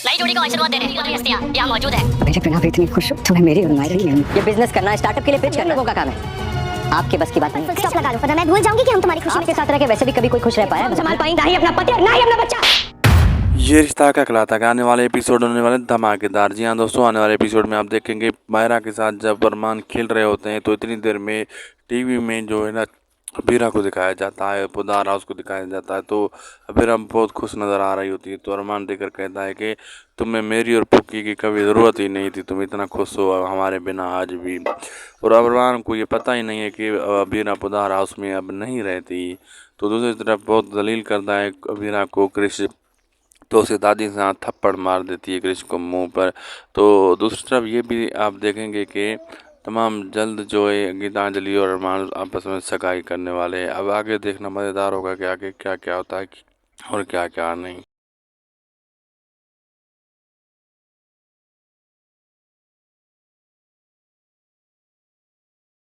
नई जोड़ी को आशीर्वाद देने पूरी हस्तियां यहाँ मौजूद है। बेटे बिना भी इतनी खुश हो तो मैं मेरी और मायरा ही नहीं। ये बिजनेस करना स्टार्टअप के लिए पिच करना लोगों का काम है, आपके बस की बात नहीं। स्टॉप लगा दो वरना मैं भूल जाऊंगी कि हम तुम्हारी खुशी आपके साथ रह के वैसे भी कभी कोई खुश रह पाया संभाल पाई ना ही अपना पति और ना ही अपना बच्चा। ये रिश्ता क्या कहलाता है आने वाले एपिसोड होने वाले धमाकेदार। जी हाँ दोस्तों, आने वाले एपिसोड में आप देखेंगे मायरा के साथ जब अरमान खेल रहे होते हैं तो इतनी देर में टीवी में जो है ना अबीरा को दिखाया जाता है, पोदार हाउस को दिखाया जाता है। तो अबीरा बहुत खुश नज़र आ रही होती है तो अरमान देखकर कहता है कि तुम्हें मेरी और पुक्की की कभी ज़रूरत ही नहीं थी, तुम इतना खुश हो हमारे बिना आज भी। और अरमान को ये पता ही नहीं है कि अबीरा पोदार हाउस में अब नहीं रहती। तो दूसरी तरफ बहुत जलील करता है अबीरा को क्रिश, तो उसे दादी से हाथ थप्पड़ मार देती है क्रिश को मुंह पर। तो दूसरी तरफ ये भी आप देखेंगे कि तमाम जल्द जो है गीतांजलि और अरमान आपस में सगाई करने वाले हैं। अब आगे देखना मज़ेदार होगा कि आगे क्या क्या होता है और क्या क्या नहीं।